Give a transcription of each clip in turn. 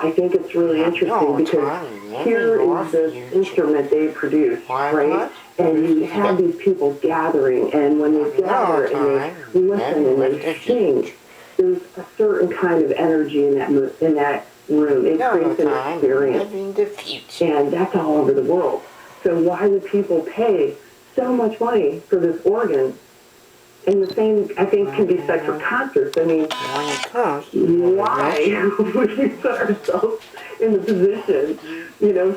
I think it's really interesting because here is this instrument they produce, right? And you have these people gathering, and when they gather and they listen and they sing, there's a certain kind of energy in that room. It creates an experience, and that's all over the world. So why would people pay so much money for this organ? And the same, I think, can be said for concerts. I mean, why would we put ourselves in the position,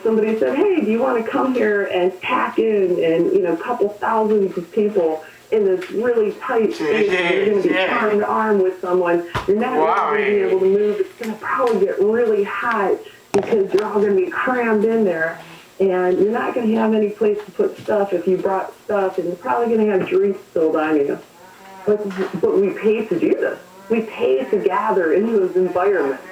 somebody said, hey, do you want to come here and pack in and, a couple thousands of people in this really tight space, and you're going to be arm to arm with someone, you're not going to be able to move, it's going to probably get really hot because you're all going to be crammed in there. And you're not going to have any place to put stuff if you brought stuff, and you're probably going to have drinks spilled on you. But we pay to do this. We pay to gather in those environments,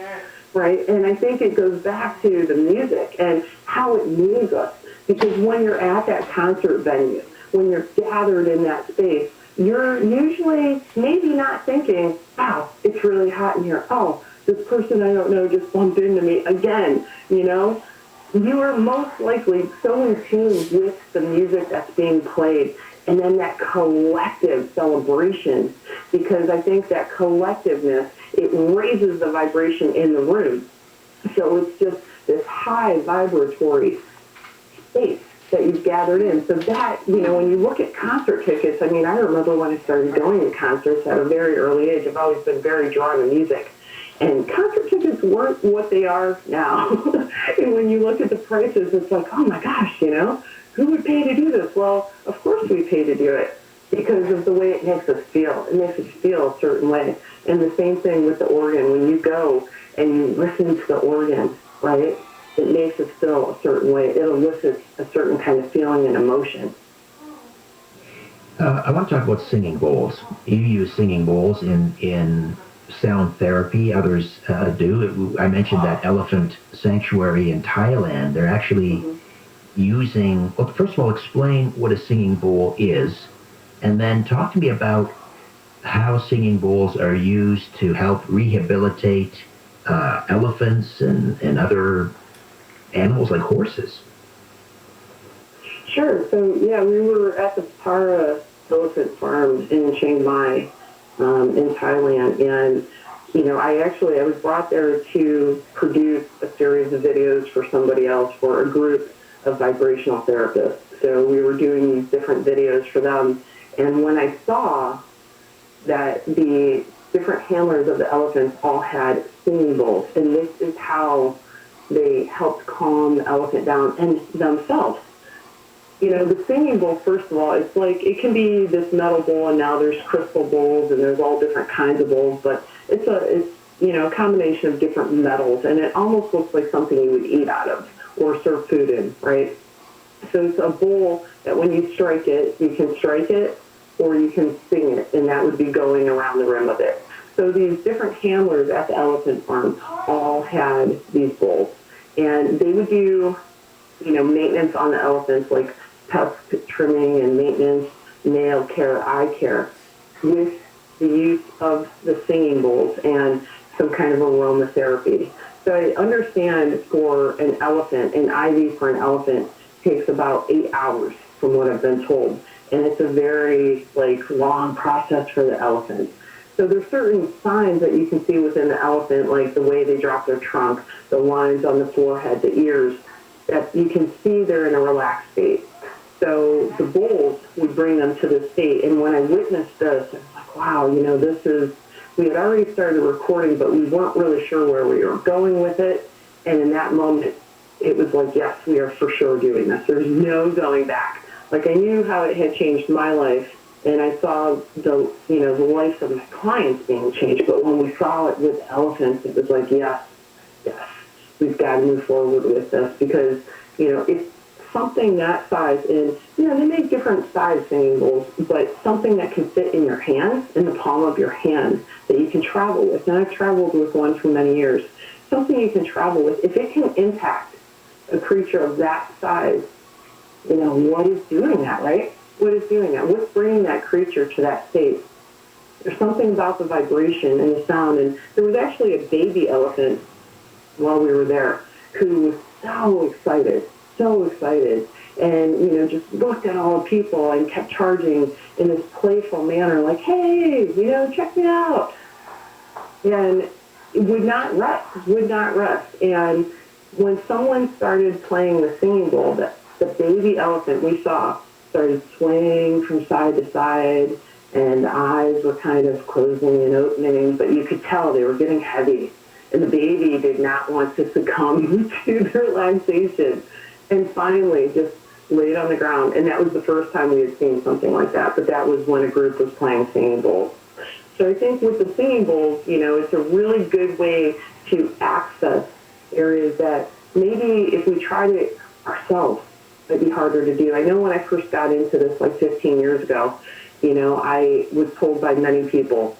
right? And I think it goes back to the music and how it moves us. Because when you're at that concert venue, when you're gathered in that space, you're usually maybe not thinking, wow, it's really hot in here. Oh, this person I don't know just bumped into me again, You are most likely so in tune with the music that's being played, and then that collective celebration, because I think that collectiveness, it raises the vibration in the room. So it's just this high vibratory space that you've gathered in. So that, when you look at concert tickets, I remember when I started going to concerts at a very early age, I've always been very drawn to music. And concert tickets weren't what they are now. And when you look at the prices, it's like, oh my gosh, who would pay to do this? Well, of course we pay to do it because of the way it makes us feel. It makes us feel a certain way. And the same thing with the organ. When you go and you listen to the organ, right, it makes us feel a certain way. It elicits a certain kind of feeling and emotion. I want to talk about singing bowls. You use singing bowls in sound therapy. Others do. I mentioned that elephant sanctuary in Thailand. They're actually using, well, first of all, explain what a singing bowl is, and then talk to me about how singing bowls are used to help rehabilitate elephants and other animals like horses. Sure. So, yeah, we were at the Para Elephant Farm in Chiang Mai in Thailand, and I was brought there to produce a series of videos for somebody else, for a group of vibrational therapists. So we were doing these different videos for them. And when I saw that the different handlers of the elephants all had singing bowls, and this is how they helped calm the elephant down and themselves. The singing bowl, first of all, it's like, it can be this metal bowl, and now there's crystal bowls, and there's all different kinds of bowls, but it's a combination of different metals, and it almost looks like something you would eat out of or serve food in, right? So it's a bowl that when you strike it, you can strike it or you can sing it, and that would be going around the rim of it. So these different handlers at the elephant farm all had these bowls, and they would do, maintenance on the elephants, like pest trimming and maintenance, nail care, eye care, with the use of the singing bowls and some kind of aromatherapy. So I understand for an elephant, an IV for an elephant takes about 8 hours from what I've been told. And it's a very long process for the elephant. So there's certain signs that you can see within the elephant, like the way they drop their trunk, the lines on the forehead, the ears, that you can see they're in a relaxed state. So the bowls would bring them to this state. And when I witnessed this, I was like, wow, we had already started recording, but we weren't really sure where we were going with it. And in that moment, it was like, yes, we are for sure doing this. There's no going back. Like, I knew how it had changed my life, and I saw the life of my clients being changed. But when we saw it with elephants, it was like, yes, we've got to move forward with this, because, it's something that size, and, they make different size singing bowls, but something that can fit in your hand, in the palm of your hand, that you can travel with. And I've traveled with one for many years. Something you can travel with. If it can impact a creature of that size, what is doing that, right? What is doing that? What's bringing that creature to that state? There's something about the vibration and the sound. And there was actually a baby elephant while we were there who was so excited. And, just looked at all the people and kept charging in this playful manner, like, hey, check me out. And it would not rest. And when someone started playing the singing bowl, the baby elephant we saw started swaying from side to side, and the eyes were kind of closing and opening, but you could tell they were getting heavy. And the baby did not want to succumb to the relaxation. And finally just laid on the ground. And that was the first time we had seen something like that. But that was when a group was playing singing bowls. So I think with the singing bowls, it's a really good way to access areas that maybe if we tried it ourselves, it'd be harder to do. I know when I first got into this like 15 years ago, I was told by many people,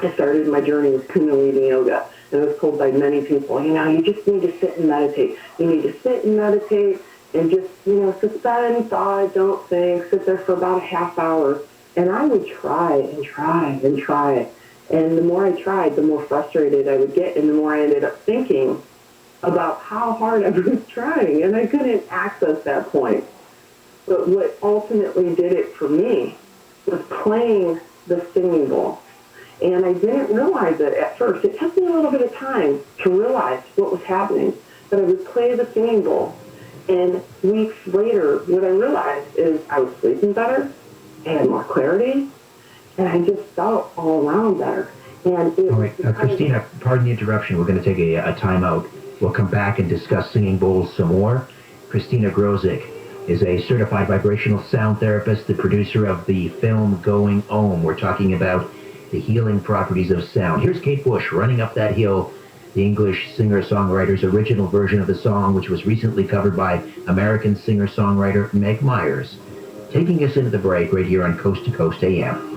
I started my journey with Kundalini yoga, and I was told by many people, you just need to sit and meditate. You need to sit and meditate and just, suspend thought, don't think, sit there for about a half hour. And I would try and try and try. And the more I tried, the more frustrated I would get, and the more I ended up thinking about how hard I was trying, and I couldn't access that point. But what ultimately did it for me was playing the singing bowl. And I didn't realize it at first. It took me a little bit of time to realize what was happening. But I would play the singing bowl, and weeks later, what I realized is I was sleeping better, I had more clarity, and I just felt all around better. And it all right, Christina, pardon the interruption. We're going to take a timeout. We'll come back and discuss singing bowls some more. Christina Grozik is a certified vibrational sound therapist, the producer of the film Going Om. We're talking about the healing properties of sound. Here's Kate Bush, Running Up That Hill, the English singer-songwriter's original version of the song, which was recently covered by American singer-songwriter Meg Myers. Taking us into the break right here on Coast to Coast AM.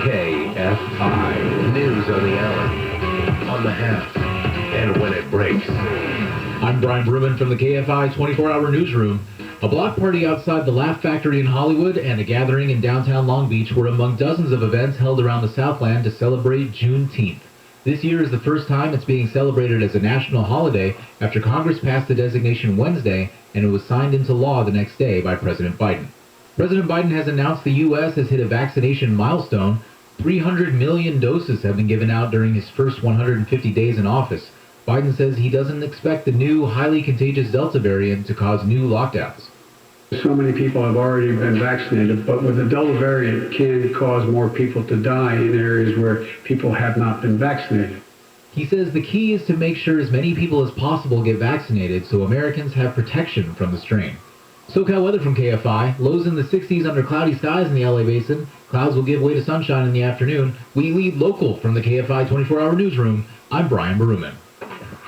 KFI, news on the hour, on the half, and when it breaks. I'm Brian Bruman from the KFI 24-hour newsroom. A block party outside the Laugh Factory in Hollywood and a gathering in downtown Long Beach were among dozens of events held around the Southland to celebrate Juneteenth. This year is the first time it's being celebrated as a national holiday after Congress passed the designation Wednesday, and it was signed into law the next day by President Biden. President Biden has announced the U.S. has hit a vaccination milestone. 300 million doses have been given out during his first 150 days in office. Biden says he doesn't expect the new, highly contagious Delta variant to cause new lockdowns. So many people have already been vaccinated, but with the Delta variant can cause more people to die in areas where people have not been vaccinated. He says the key is to make sure as many people as possible get vaccinated so Americans have protection from the strain. SoCal weather from KFI. Lows in the 60s under cloudy skies in the LA Basin. Clouds will give way to sunshine in the afternoon. We lead local from the KFI 24-hour newsroom. I'm Brian Baruman.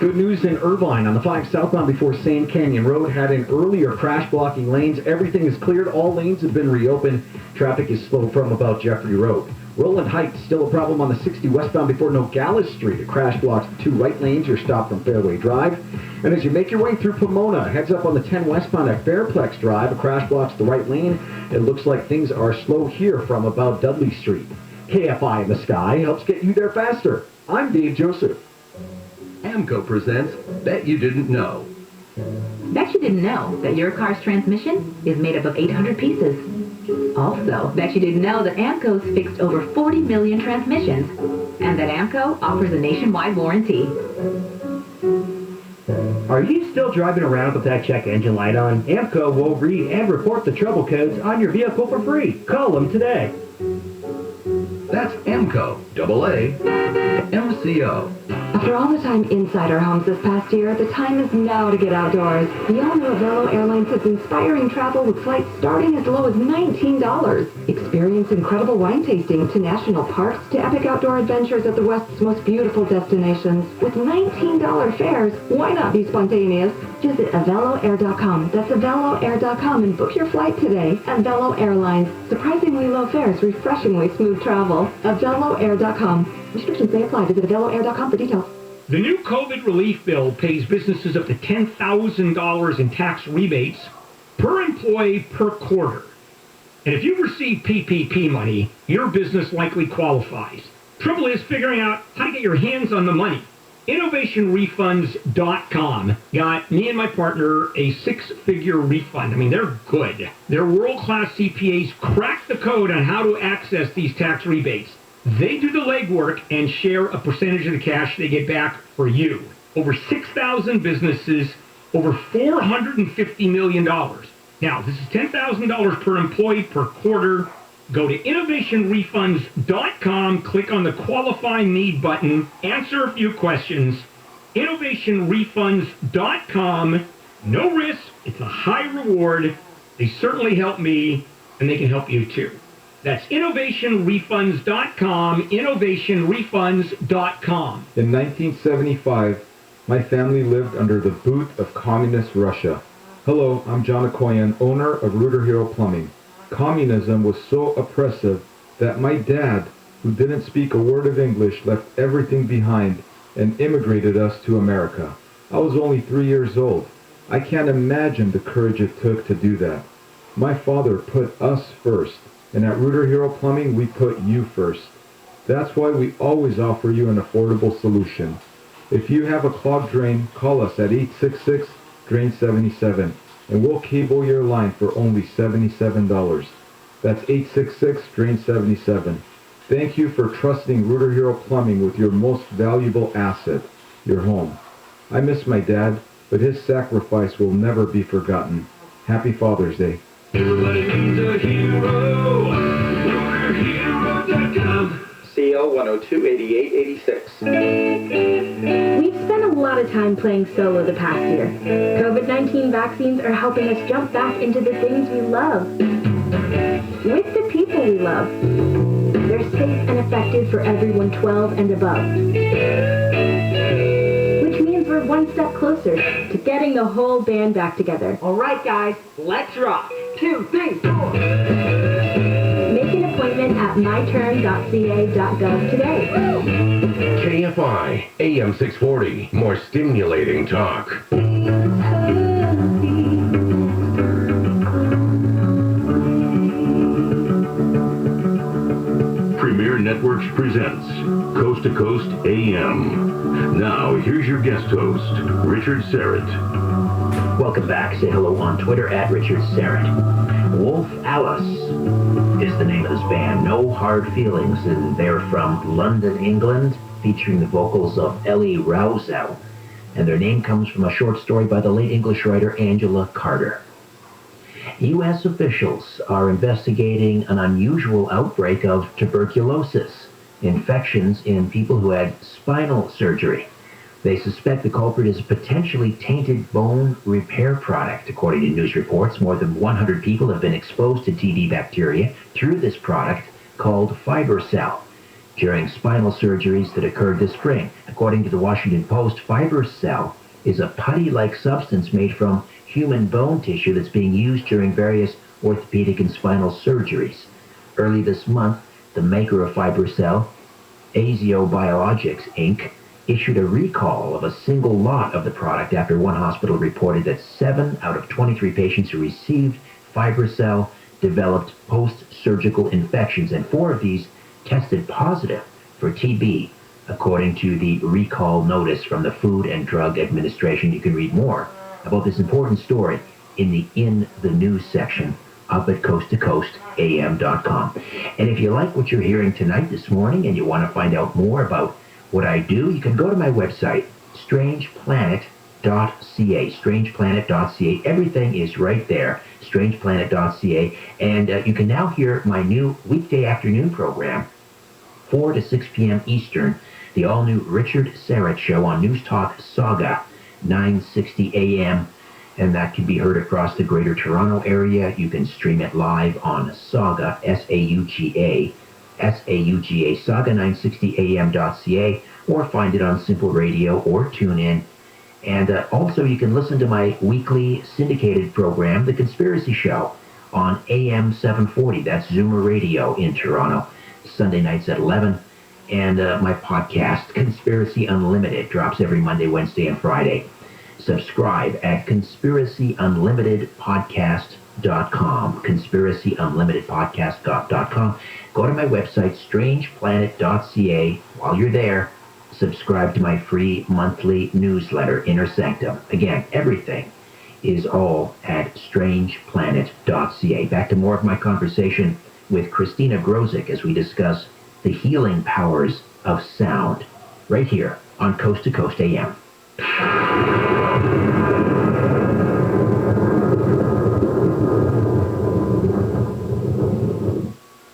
Good news in Irvine on the 5 southbound before Sand Canyon Road had an earlier crash blocking lanes. Everything is cleared. All lanes have been reopened. Traffic is slow from about Jeffrey Road. Roland Heights, still a problem on the 60 westbound before Nogales Street. A crash blocks the 2 right lanes. You're stopped from Fairway Drive. And as you make your way through Pomona, heads up on the 10 westbound at Fairplex Drive. A crash blocks the right lane. It looks like things are slow here from about Dudley Street. KFI in the Sky helps get you there faster. I'm Dave Joseph. AMCO presents Bet You Didn't Know. Bet you didn't know that your car's transmission is made up of 800 pieces. Also, bet you didn't know that AMCO's fixed over 40 million transmissions, and that AMCO offers a nationwide warranty. Are you still driving around with that check engine light on? AMCO will read and report the trouble codes on your vehicle for free. Call them today. That's AMCO, AA, MCO. After all the time inside our homes this past year, the time is now to get outdoors. The all-new Velo Airlines is inspiring travel with flights starting as low as $19. Experience incredible wine tasting to national parks to epic outdoor adventures at the West's most beautiful destinations. With $19 fares, why not be spontaneous? Visit AveloAir.com. That's AveloAir.com and book your flight today. Avelo Airlines. Surprisingly low fares, refreshingly smooth travel. AveloAir.com. Restrictions may apply. Visit AveloAir.com for details. The new COVID relief bill pays businesses up to $10,000 in tax rebates per employee per quarter. And if you receive PPP money, your business likely qualifies. Trouble is figuring out how to get your hands on the money. InnovationRefunds.com got me and my partner a 6-figure refund. I mean, they're good. Their world-class CPAs crack the code on how to access these tax rebates. They do the legwork and share a percentage of the cash they get back for you. Over 6,000 businesses, over $450 million. Now, this is $10,000 per employee per quarter. Go to InnovationRefunds.com, click on the Qualify Me button, answer a few questions. InnovationRefunds.com. No risk. It's a high reward. They certainly help me, and they can help you too. That's InnovationRefunds.com, InnovationRefunds.com. In 1975, my family lived under the boot of communist Russia. Hello, I'm John Akoyan, owner of Rooter Hero Plumbing. Communism was so oppressive that my dad, who didn't speak a word of English, left everything behind and immigrated us to America. I was only 3 years old. I can't imagine the courage it took to do that. My father put us first, and at Rooter Hero Plumbing, we put you first. That's why we always offer you an affordable solution. If you have a clogged drain, call us at 866-DRAIN-77. and we'll cable your line for only $77. That's 866-DRAIN-77. Thank you for trusting Rooter Hero Plumbing with your most valuable asset, your home. I miss my dad, but his sacrifice will never be forgotten. Happy Father's Day. Everybody needs a hero. RooterHero.com. CL 102-8886. We've spent a lot of time playing solo the past year. COVID-19 vaccines are helping us jump back into the things we love. With the people we love. They're safe and effective for everyone 12 and above. Which means we're one step closer to getting the whole band back together. All right, guys, let's rock. 2, 3, 4. Make an appointment at myturn.ca.gov today. KFI AM 640, more stimulating talk. Premier Networks presents Coast to Coast AM. Now, here's your guest host, Richard Serrett. Welcome back. Say hello on Twitter at Richard Serrett. Wolf Alice is the name of this band. No Hard Feelings, and they're from London, England, featuring the vocals of Ellie Rousseau. And their name comes from a short story by the late English writer Angela Carter. U.S. officials are investigating an unusual outbreak of tuberculosis, infections in people who had spinal surgery. They suspect the culprit is a potentially tainted bone repair product. According to news reports, more than 100 people have been exposed to TB bacteria through this product called FiberCell during spinal surgeries that occurred this spring. According to the Washington Post, FiberCell is a putty-like substance made from human bone tissue that's being used during various orthopedic and spinal surgeries. Early this month, the maker of FiberCell, Azio Biologics, Inc., issued a recall of a single lot of the product after one hospital reported that 7 out of 23 patients who received FiberCell developed post-surgical infections, and 4 of these tested positive for TB, according to the recall notice from the Food and Drug Administration. You can read more about this important story in the News section up at coasttocoastam.com. And if you like what you're hearing tonight, this morning, and you want to find out more about what I do, you can go to my website, strangeplanet.ca, strangeplanet.ca. Everything is right there, strangeplanet.ca. And you can now hear my new weekday afternoon program, 4 to 6 p.m. Eastern, the all-new Richard Serrett Show on News Talk Saga, 960 a.m., and that can be heard across the Greater Toronto Area. You can stream it live on Saga, S-A-U-G-A, Saga960am.ca, or find it on Simple Radio or TuneIn And also, you can listen to my weekly syndicated program, The Conspiracy Show, on AM 740. That's Zoomer Radio in Toronto, Sunday nights at 11. And my podcast, Conspiracy Unlimited, drops every Monday, Wednesday, and Friday. Subscribe at conspiracyunlimitedpodcast.com, conspiracyunlimitedpodcast.com. Go to my website, strangeplanet.ca. While you're there, subscribe to my free monthly newsletter, Inner Sanctum. Again, everything is all at strangeplanet.ca. Back to more of my conversation with Christina Grosek as we discuss the healing powers of sound, right here on Coast to Coast AM.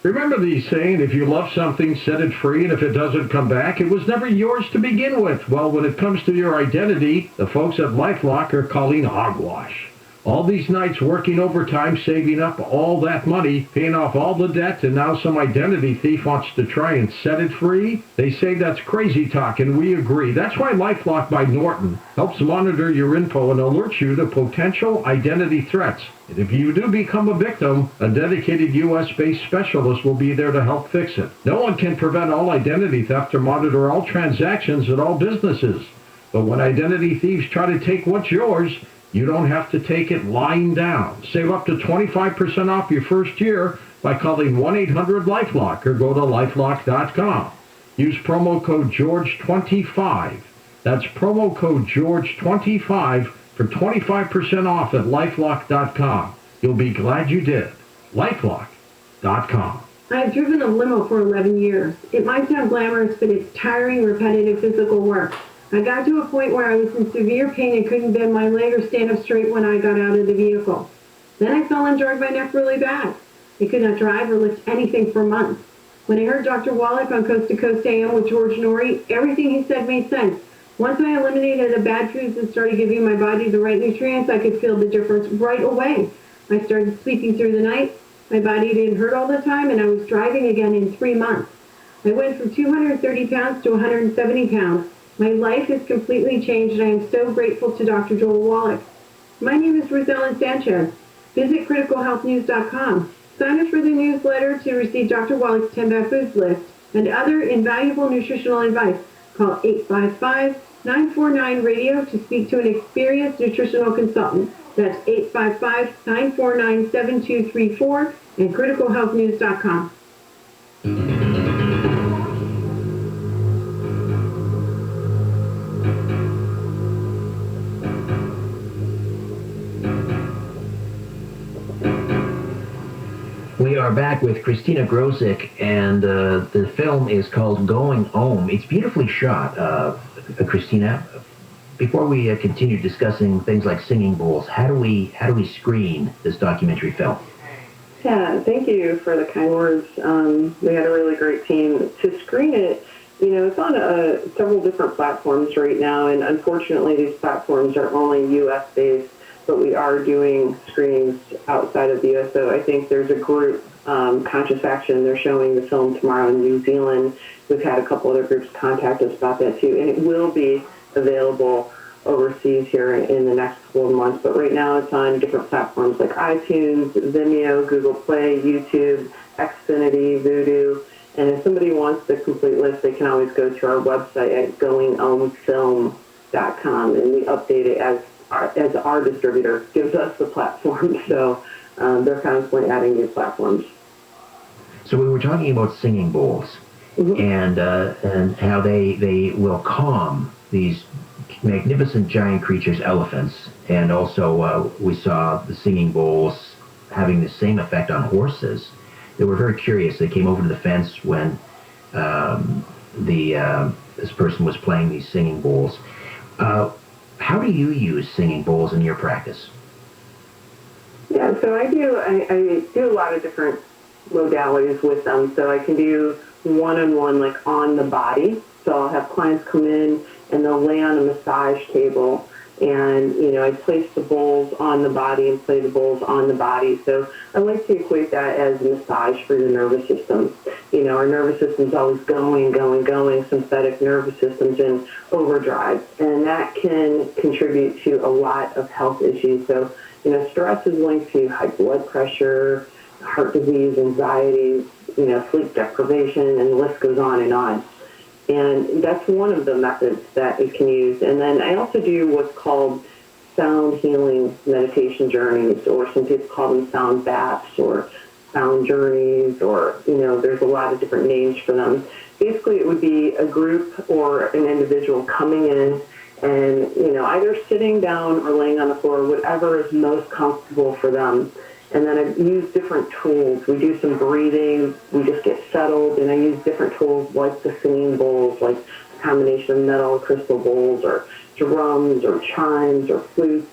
Remember the saying, if you love something, set it free, and if it doesn't come back, it was never yours to begin with. Well, when it comes to your identity, the folks at LifeLock are calling hogwash. All these nights working overtime, saving up all that money, paying off all the debt, and now some identity thief wants to try and set it free? They say that's crazy talk, and we agree. That's why LifeLock by Norton helps monitor your info and alerts you to potential identity threats. And if you do become a victim, a dedicated U.S.-based specialist will be there to help fix it. No one can prevent all identity theft or monitor all transactions at all businesses. But when identity thieves try to take what's yours, you don't have to take it lying down. Save up to 25% off your first year by calling 1-800-LifeLock or go to lifelock.com. Use promo code George25. That's promo code George25 for 25% off at lifelock.com. You'll be glad you did. lifelock.com. I've driven a limo for 11 years. It might sound glamorous, but it's tiring, repetitive physical work. I got to a point where I was in severe pain and couldn't bend my leg or stand up straight when I got out of the vehicle. Then I fell and jarred my neck really bad. I could not drive or lift anything for months. When I heard Dr. Wallach on Coast to Coast AM with George Norrie, everything he said made sense. Once I eliminated the bad foods and started giving my body the right nutrients, I could feel the difference right away. I started sleeping through the night. My body didn't hurt all the time, and I was driving again in 3 months. I went from 230 pounds to 170 pounds. My life has completely changed, and I am so grateful to Dr. Joel Wallach. My name is Ruth Ellen Sanchez. Visit criticalhealthnews.com. Sign up for the newsletter to receive Dr. Wallach's 10 Bad Foods list and other invaluable nutritional advice. Call 855-949-RADIO to speak to an experienced nutritional consultant. That's 855-949-7234 and criticalhealthnews.com. We are back with Christina Grosek, and the film is called Going Home. It's beautifully shot, Christina. Before we continue discussing things like singing bowls, how do we screen this documentary film? Yeah, thank you for the kind words. We had a really great team to screen it. You know, it's on several different platforms right now, and unfortunately, these platforms are only U.S. based. But we are doing screenings outside of the U.S. So I think there's a group, Conscious Action, they're showing the film tomorrow in New Zealand. We've had a couple other groups contact us about that too, and it will be available overseas here in the next couple of months. But right now it's on different platforms like iTunes, Vimeo, Google Play, YouTube, Xfinity, Vudu. And if somebody wants the complete list, they can always go to our website at goinghomefilm.com, and we update it as our distributor gives us the platform. So they're constantly adding new platforms. So we were talking about singing bowls, and how they will calm these magnificent giant creatures, elephants, and also we saw the singing bowls having the same effect on horses. They were very curious. They came over to the fence when this person was playing these singing bowls. How do you use singing bowls in your practice? Yeah, so I do a lot of different modalities with them. So I can do one-on-one, like on the body. So I'll have clients come in and they'll lay on a massage table And, I place the bowls on the body and play the bowls on the body. So I like to equate that as a massage for your nervous system. Our nervous system's always going, sympathetic nervous system's in overdrive. And that can contribute to a lot of health issues. So, stress is linked to high blood pressure, heart disease, anxiety, sleep deprivation, and the list goes on and on. And that's one of the methods that you can use. And then I also do what's called sound healing meditation journeys, or some people call them sound baths or sound journeys, or, there's a lot of different names for them. Basically, it would be a group or an individual coming in and, either sitting down or laying on the floor, whatever is most comfortable for them. And then I use different tools. We do some breathing. We just get settled. And I use different tools like the singing bowls, like a combination of metal and crystal bowls, or drums, or chimes, or flutes,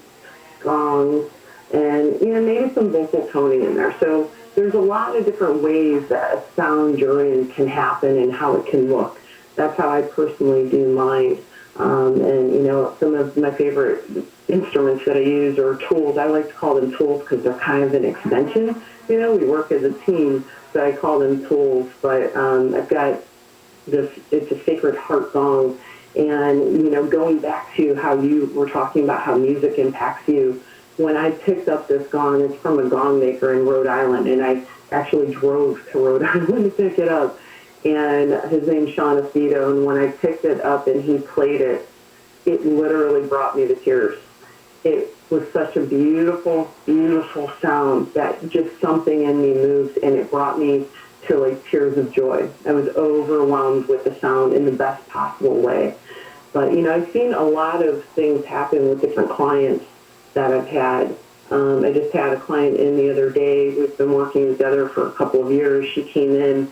gongs, and, maybe some vocal toning in there. So there's a lot of different ways that a sound journey can happen and how it can look. That's how I personally do mine. And, some of my favorite instruments that I use or tools, I like to call them tools because they're kind of an extension. We work as a team, so I call them tools. But I've got this, it's a Sacred Heart gong. And, going back to how you were talking about how music impacts you, when I picked up this gong, it's from a gong maker in Rhode Island, and I actually drove to Rhode Island to pick it up. And his name's Sean Aceto, and when I picked it up and he played it, it literally brought me to tears. It was such a beautiful, beautiful sound that just something in me moved, and it brought me to like tears of joy. I was overwhelmed with the sound in the best possible way. But, I've seen a lot of things happen with different clients that I've had. I just had a client in the other day. We've been working together for a couple of years. She came in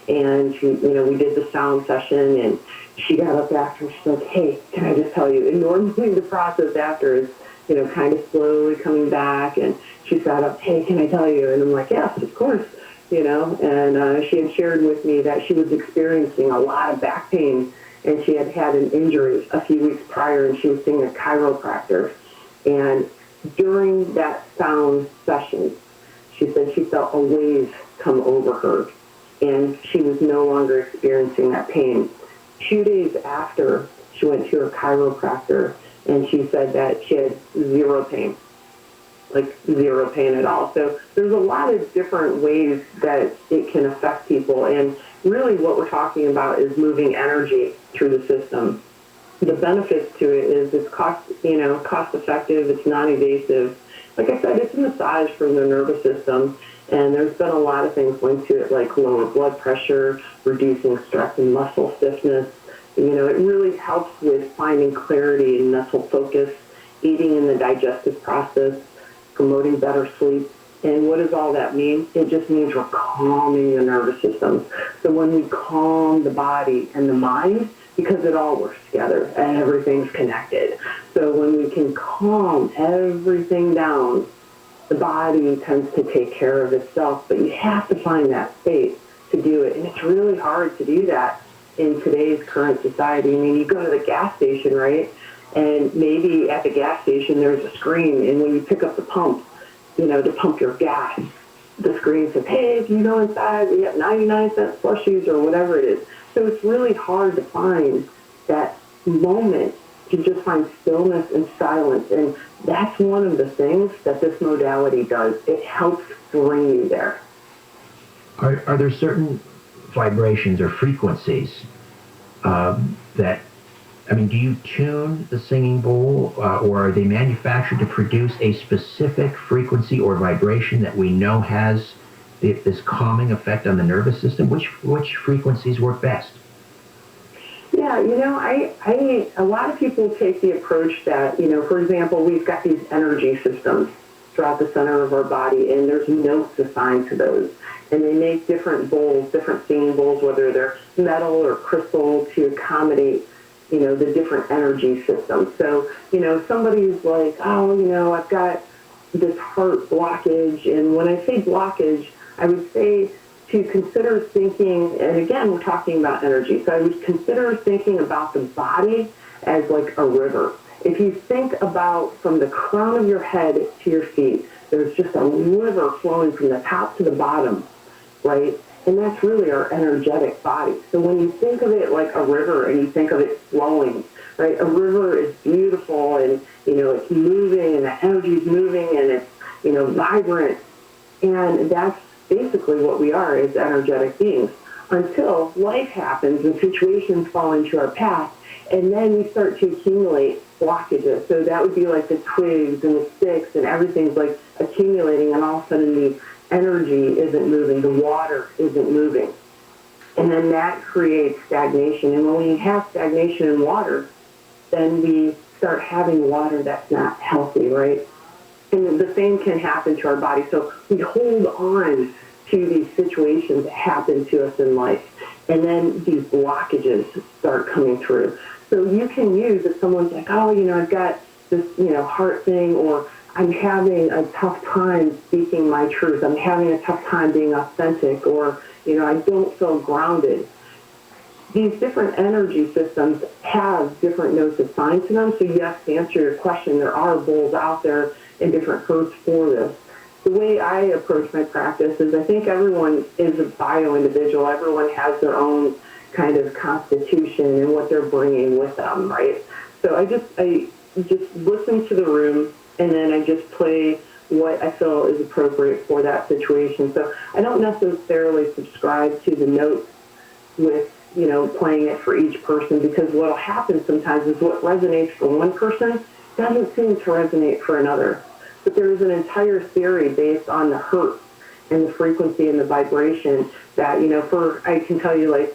and she, we did the sound session, and she got up after and she's like, hey, can I just tell you? And normally the process after is, kind of slowly coming back, and she sat up, hey, can I tell you? And I'm like, yes, of course, and she had shared with me that she was experiencing a lot of back pain, and she had had an injury a few weeks prior, and she was seeing a chiropractor. And during that sound session, she said she felt a wave come over her, and she was no longer experiencing that pain. 2 days after, she went to her chiropractor, and she said that she had zero pain, like zero pain at all. So there's a lot of different ways that it can affect people, and really what we're talking about is moving energy through the system. The benefits to it is it's cost effective, it's non-invasive. Like I said, it's a massage for the nervous system, and there's been a lot of things linked to it, like lower blood pressure, reducing stress and muscle stiffness. It really helps with finding clarity and mental focus, aiding in the digestive process, promoting better sleep. And what does all that mean? It just means we're calming the nervous system. So when we calm the body and the mind, because it all works together and everything's connected. So when we can calm everything down, the body tends to take care of itself, but you have to find that space to do it. And it's really hard to do that in today's current society. I mean, you go to the gas station, right? And maybe at the gas station there's a screen, and when you pick up the pump, to pump your gas, the screen says, hey, if you go inside, we have 99-cent slushies or whatever it is. So it's really hard to find that moment to just find stillness and silence. And that's one of the things that this modality does. It helps bring you there. Are there certain vibrations or frequencies that, do you tune the singing bowl, or are they manufactured to produce a specific frequency or vibration that we know has this calming effect on the nervous system? Which frequencies work best? Yeah, a lot of people take the approach that, for example, we've got these energy systems throughout the center of our body, and there's notes assigned to those. And they make different bowls, different singing bowls, whether they're metal or crystal, to accommodate, the different energy systems. So, somebody's like, I've got this heart blockage. And when I say blockage, I would say to consider thinking, and again, we're talking about energy, so I would consider thinking about the body as like a river. if you think about from the crown of your head to your feet, there's just a river flowing from the top to the bottom, right? And that's really our energetic body. So when you think of it like a river and you think of it flowing, right? A river is beautiful and, it's moving and the energy is moving and it's, vibrant. And that's basically what we are as energetic beings until life happens and situations fall into our path. And then we start to accumulate blockages. So that would be like the twigs and the sticks and everything's like accumulating and all of a sudden the energy isn't moving, the water isn't moving. And then that creates stagnation. And when we have stagnation in water, then we start having water that's not healthy, right? And the same can happen to our body. So we hold on to these situations that happen to us in life. And then these blockages start coming through. So you can use if someone's like, I've got this, heart thing, or I'm having a tough time speaking my truth. I'm having a tough time being authentic, or, I don't feel grounded. These different energy systems have different notes assigned to them. So yes, to answer your question, there are bowls out there in different hertz for this. The way I approach my practice is I think everyone is a bio-individual. Everyone has their own kind of constitution and what they're bringing with them, right? So I just listen to the room and then I just play what I feel is appropriate for that situation. So I don't necessarily subscribe to the notes with, playing it for each person, because what will happen sometimes is what resonates for one person doesn't seem to resonate for another. But there is an entire theory based on the hertz and the frequency and the vibration that, I can tell you like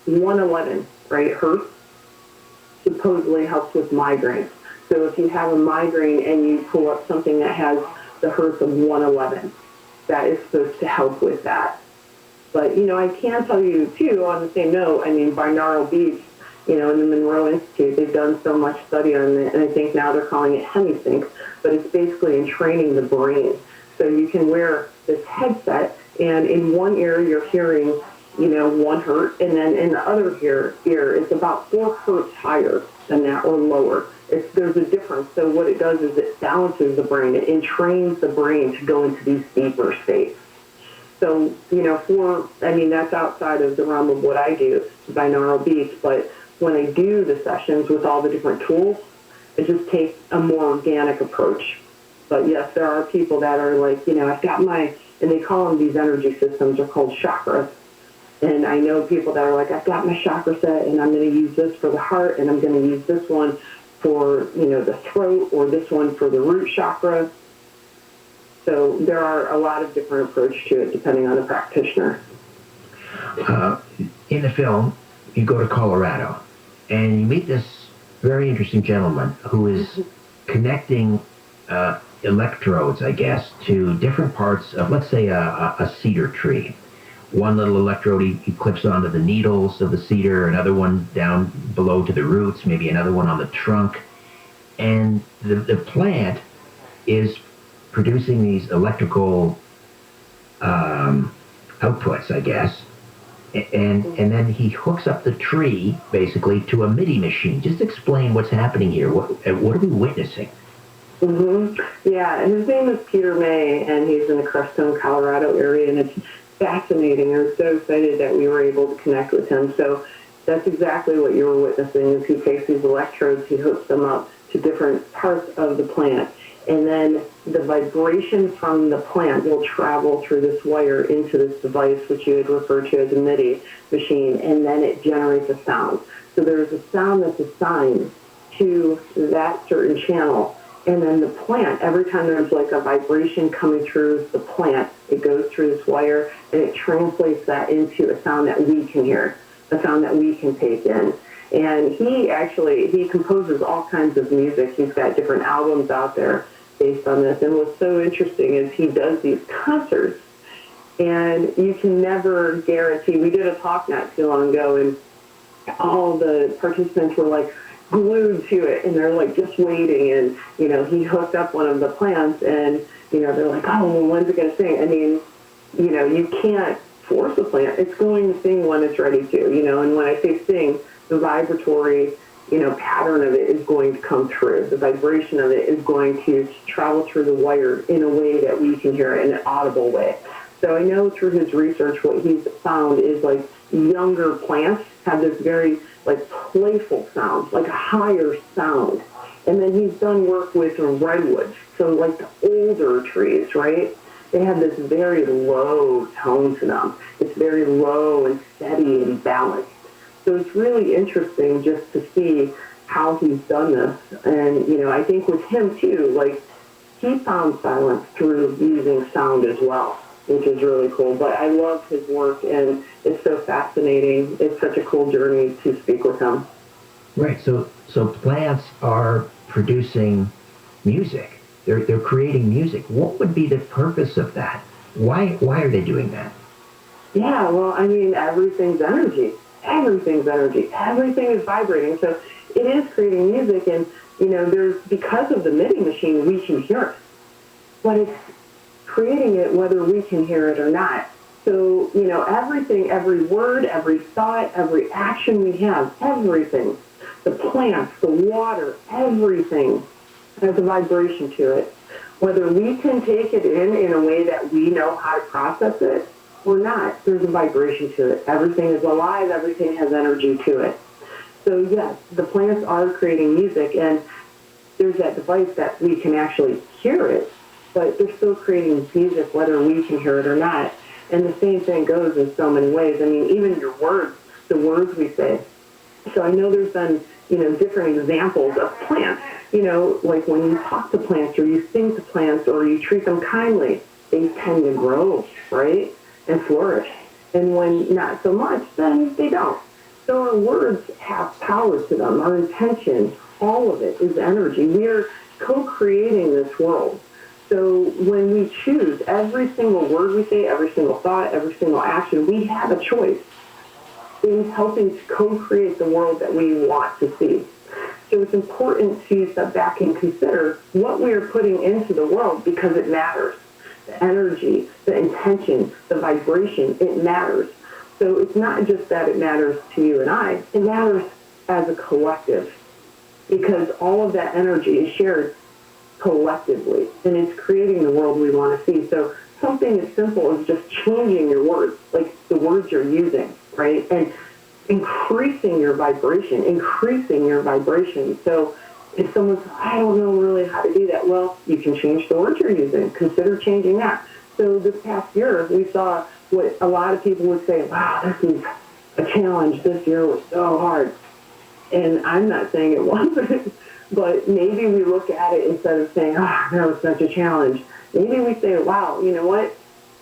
111, right, hertz supposedly helps with migraines. So if you have a migraine and you pull up something that has the hertz of 111, that is supposed to help with that. But, I can tell you, too, on the same note, binaural beats, in the Monroe Institute, they've done so much study on it, and I think now they're calling it hemisync, but it's basically in training the brain. So you can wear this headset, and in one ear you're hearing, 1 hertz, and then in the other ear it's about 4 hertz higher than that, or lower. There's a difference. So what it does is it balances the brain. It entrains the brain to go into these deeper states. So, that's outside of the realm of what I do, binaural beats, but when I do the sessions with all the different tools, I just take a more organic approach. But yes, there are people that are like, I've got and they call them these energy systems, are called chakras. And I know people that are like, I've got my chakra set and I'm going to use this for the heart and I'm going to use this one for, the throat, or this one for the root chakra. So there are a lot of different approaches to it depending on the practitioner. In the film, you go to Colorado and you meet this very interesting gentleman who is connecting electrodes, I guess, to different parts of, let's say, a cedar tree. One little electrode he clips onto the needles of the cedar, another one down below to the roots, maybe another one on the trunk. And the plant is producing these electrical outputs, I guess. And then he hooks up the tree, basically, to a MIDI machine. Just explain what's happening here. What are we witnessing? Yeah, and his name is Peter May, and he's in the Crestone, Colorado area, and it's fascinating. I was so excited that we were able to connect with him. So that's exactly what you were witnessing, is he takes these electrodes, he hooks them up to different parts of the plant, and then the vibration from the plant will travel through this wire into this device, which you had referred to as a MIDI machine, and then it generates a sound. So there's a sound that's assigned to that certain channel, and then the plant, every time there's like a vibration coming through the plant, it goes through this wire, and it translates that into a sound that we can hear, a sound that we can take in. And he composes all kinds of music. He's got different albums out there based on this. And what's so interesting is he does these concerts, and you can never guarantee. We did a talk not too long ago, and all the participants were like glued to it, and they're like just waiting. And, he hooked up one of the plants, and, they're like, oh, well, when's it going to sing? I mean, you can't force a plant. It's going to sing when it's ready to, and when I say sing, the vibratory pattern of it is going to come through. The vibration of it is going to travel through the wire in a way that we can hear it in an audible way. So I know through his research what he's found is like younger plants have this very like playful sound, like a higher sound. And then he's done work with redwoods. So like the older trees, right? They have this very low tone to them. It's very low and steady and balanced. So it's really interesting just to see how he's done this. And, I think with him too, like he found silence through using sound as well, which is really cool. But I love his work and it's so fascinating. It's such a cool journey to speak with him. Right. So plants are producing music. They're creating music. What would be the purpose of that? Why are they doing that? Yeah, well, I mean, everything's energy. Everything's energy. Everything is vibrating. So it is creating music, and there's because of the MIDI machine, we can hear it, but it's creating it whether we can hear it or not. So everything, every word, every thought, every action we have, everything, the plants, the water, everything has a vibration to it. Whether we can take it in a way that we know how to process it or not, there's a vibration to it. Everything is alive. Everything has energy to it. So yes, the plants are creating music, and there's that device that we can actually hear it, but they're still creating music whether we can hear it or not. And the same thing goes in so many ways. I mean, even your words, the words we say. So I know there's been, different examples of plants. Like when you talk to plants or you sing to plants or you treat them kindly, they tend to grow, right, and flourish. And when not so much, then they don't. So our words have power to them. Our intention, all of it is energy. We are co-creating this world. So when we choose every single word we say, every single thought, every single action, we have a choice in helping to co-create the world that we want to see. So it's important to step back and consider what we are putting into the world because it matters. The energy, the intention, the vibration, it matters. So it's not just that it matters to you and I, it matters as a collective because all of that energy is shared collectively and it's creating the world we want to see. So something as simple as just changing your words, like the words you're using, right? And increasing your vibration. So if someone says, I don't know really how to do that, well, you can change the words you're using. Consider changing that. So this past year, we saw what a lot of people would say, wow, this is a challenge. This year was so hard. And I'm not saying it wasn't, but maybe we look at it instead of saying, that was such a challenge. Maybe we say, wow, you know what?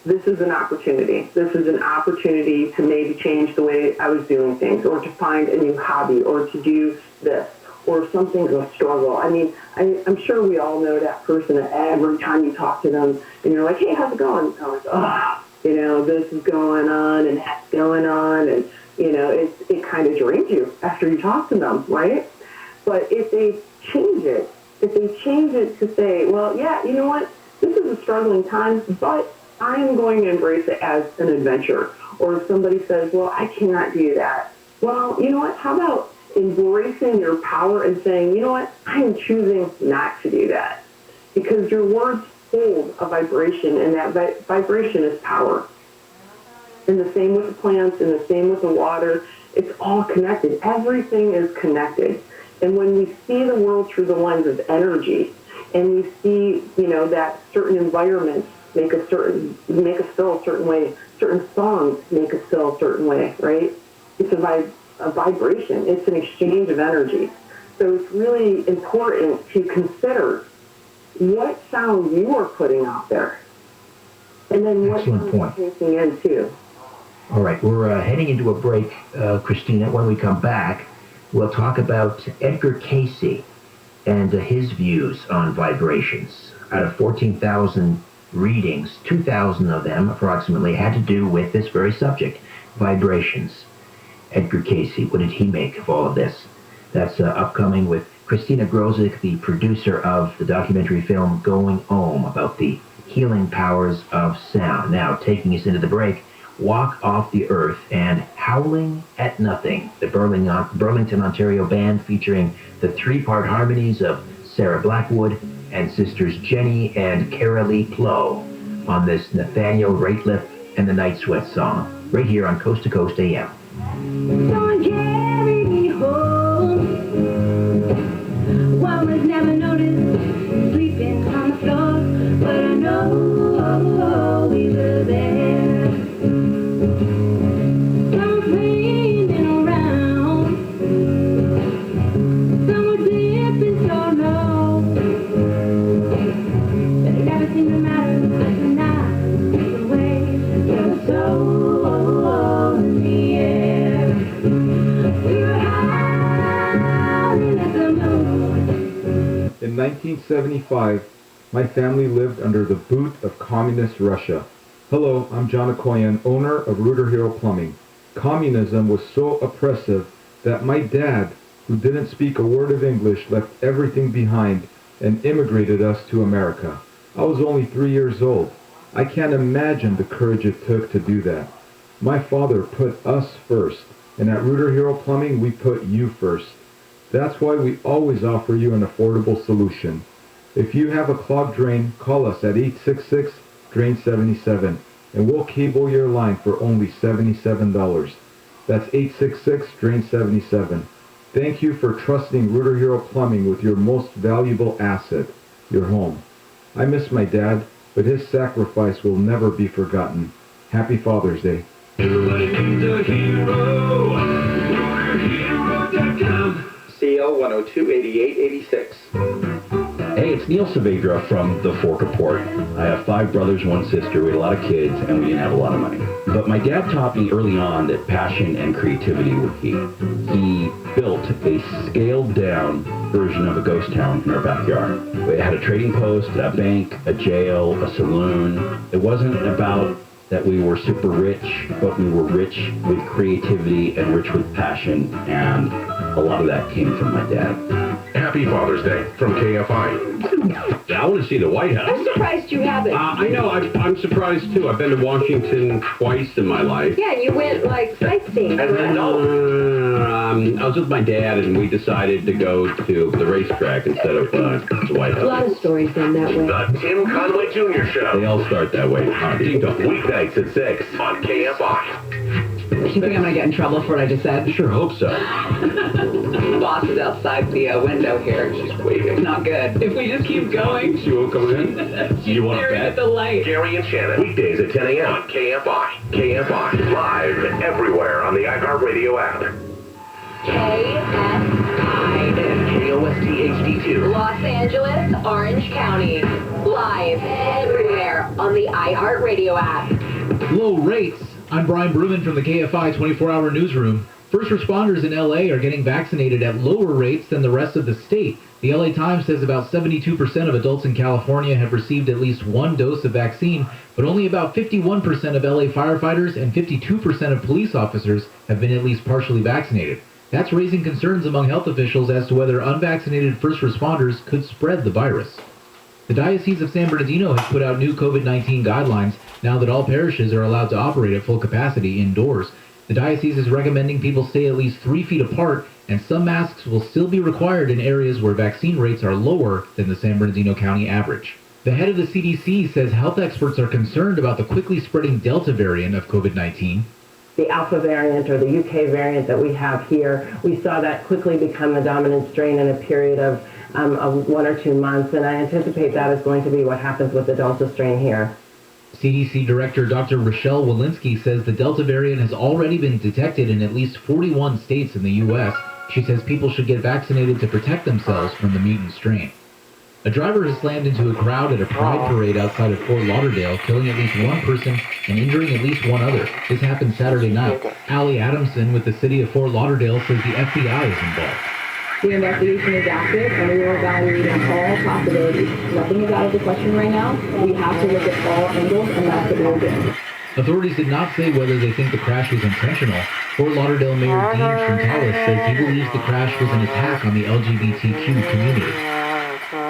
This is an opportunity. This is an opportunity to maybe change the way I was doing things or to find a new hobby or to do this or something's a struggle. I mean, I'm sure we all know that person that every time you talk to them and you're like, hey, how's it going? And I'm like, this is going on and that's going on. And, it kind of drains you after you talk to them, right? But if they change it to say, well, yeah, you know what? This is a struggling time, but I'm going to embrace it as an adventure. Or if somebody says, well, I cannot do that. Well, you know what? How about embracing your power and saying, you know what? I'm choosing not to do that. Because your words hold a vibration, and that vibration is power. And the same with the plants, and the same with the water. It's all connected. Everything is connected. And when we see the world through the lens of energy, and we see, that certain environments make us feel a certain way, certain songs make us feel a certain way, right? It's a vibration. It's an exchange of energy. So it's really important to consider what sound you are putting out there. And then what sound you're taking in too. All right, we're heading into a break, Christina. When we come back, we'll talk about Edgar Cayce and his views on vibrations. Out of 14,000 readings, 2,000 of them approximately had to do with this very subject, vibrations. Edgar Cayce, what did he make of all of this? That's upcoming with Christina Grozek, the producer of the documentary film Going Om, about the healing powers of sound. Now, taking us into the break, Walk Off the Earth and Howling at Nothing, the Burlington, Ontario band featuring the three-part harmonies of Sarah Blackwood and sisters Jenny and Carolee Plow on this Nathaniel Rateliff and the Night Sweat song, right here on Coast to Coast AM. Someone carried me home. One was never noticed, sleeping on the floor, but I know we were there. Some cleaning around, some were dipping so low, but it never seemed to matter. I could not take away your soul in the air. We were howling at the moon. In 1975, my family lived under the boot of communist Russia. Hello, I'm John Akoyan, owner of Rooter Hero Plumbing. Communism was so oppressive that my dad, who didn't speak a word of English, left everything behind and immigrated us to America. I was only 3 years old. I can't imagine the courage it took to do that. My father put us first, and at Rooter Hero Plumbing, we put you first. That's why we always offer you an affordable solution. If you have a clogged drain, call us at 866-DRAIN-77, and we'll cable your line for only $77. That's 866-DRAIN-77. Thank you for trusting Rooter Hero Plumbing with your most valuable asset, your home. I miss my dad, but his sacrifice will never be forgotten. Happy Father's Day. Everybody needs a hero. RooterHero.com. CL 102-8886. Hey, it's Neil Saavedra from the Fork Report. I have 5 brothers, 1 sister. We had a lot of kids, and we didn't have a lot of money. But my dad taught me early on that passion and creativity were key. He built a scaled-down version of a ghost town in our backyard. It had a trading post, a bank, a jail, a saloon. It wasn't about that we were super rich, but we were rich with creativity and rich with passion, and a lot of that came from my dad. Happy Father's Day from KFI. I want to see the White House. I'm surprised you haven't. I know, I'm surprised too. I've been to Washington twice in my life. Yeah, you went like sightseeing. I was with my dad and we decided to go to the racetrack instead of the White House. A lot of stories done that way. The Tim Conway Jr. Show. They all start that way. Weeknights at 6 on KFI. Do you think I'm going to get in trouble for what I just said? Sure hope so. Boss is outside the window here. She's waving. Not good. If we just keep going. She won't come in? You want to staring bet? at the light. Gary and Shannon. Weekdays at 10 a.m. on KFI. KFI. Live everywhere on the iHeartRadio app. KOST HD2. Los Angeles, Orange County. Live everywhere on the iHeartRadio app. Low rates. I'm Brian Bruman from the KFI 24-hour newsroom. First responders in LA are getting vaccinated at lower rates than the rest of the state. The LA Times says about 72% of adults in California have received at least 1 dose of vaccine, but only about 51% of LA firefighters and 52% of police officers have been at least partially vaccinated. That's raising concerns among health officials as to whether unvaccinated first responders could spread the virus. The Diocese of San Bernardino has put out new COVID-19 guidelines now that all parishes are allowed to operate at full capacity indoors. The diocese is recommending people stay at least 3 feet apart, and some masks will still be required in areas where vaccine rates are lower than the San Bernardino County average. The head of the CDC says health experts are concerned about the quickly spreading Delta variant of COVID-19. The Alpha variant or the UK variant that we have here, we saw that quickly become the dominant strain in a period of 1 or 2 months, and I anticipate that is going to be what happens with the Delta strain here. CDC Director Dr. Rochelle Walensky says the Delta variant has already been detected in at least 41 states in the U.S. She says people should get vaccinated to protect themselves from the mutant strain. A driver has slammed into a crowd at a pride parade outside of Fort Lauderdale, killing at least 1 person and injuring at least 1 other. This happened Saturday night. Allie Adamson with the city of Fort Lauderdale says the FBI is involved. The investigation is active, and we are evaluating all possibilities. Nothing is out of the question right now. We have to look at all angles, and that's what we're doing. Authorities did not say whether they think the crash was intentional. Fort Lauderdale Mayor Dean Frontalis says he believes the crash was an attack on the LGBTQ community.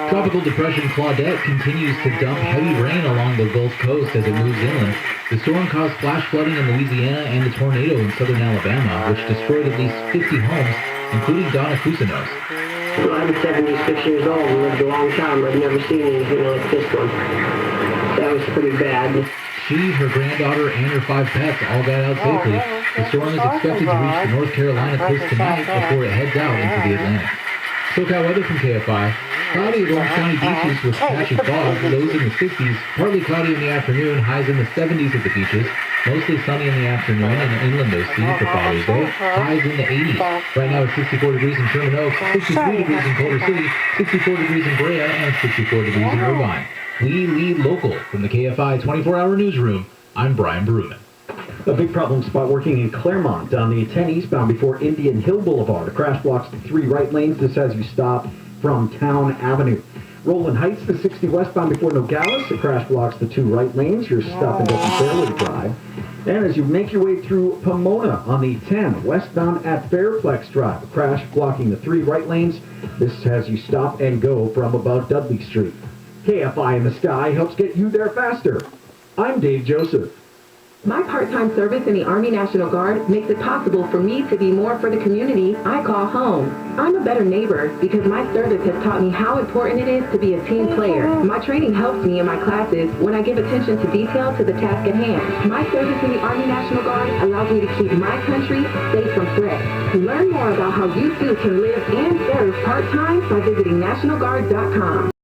Tropical Depression Claudette continues to dump heavy rain along the Gulf Coast as it moves inland. The storm caused flash flooding in Louisiana and a tornado in southern Alabama, which destroyed at least 50 homes, including Donna Cousinos. Well, I'm 76 years old and lived a long time. I've never seen anything like this one. That was pretty bad. She, her granddaughter, and her 5 pets all got out safely. The storm is expected to reach the North Carolina coast tonight before it heads out into the Atlantic. SoCal weather from KFI. Cloudy at Orange County beaches with patchy fog, lows in the 60s, partly cloudy in the afternoon, highs in the 70s at the beaches, mostly sunny in the afternoon and inland OC for Father's Day, highs in the 80s. Right now it's 64 degrees in Sherman Oaks, 63 degrees in Culver City, 64 degrees in Brea, and 64 degrees in Irvine. We lead local from the KFI 24-hour newsroom. I'm Brian Bruman. A big problem spot working in Claremont on the 10 eastbound before Indian Hill Boulevard. A crash blocks the 3 right lanes. This as you stop from Town Avenue. Rowland Heights, the 60 westbound before Nogales. A crash blocks the 2 right lanes. You're stopping up in Fairway Drive. And as you make your way through Pomona on the 10 westbound at Fairplex Drive. A crash blocking the 3 right lanes. This has you stop and go from about Dudley Street. KFI in the Sky helps get you there faster. I'm Dave Joseph. My part-time service in the Army National Guard makes it possible for me to be more for the community I call home. I'm a better neighbor because my service has taught me how important it is to be a team player. My training helps me in my classes when I give attention to detail to the task at hand. My service in the Army National Guard allows me to keep my country safe from threats. Learn more about how you too can live and serve part-time by visiting NationalGuard.com.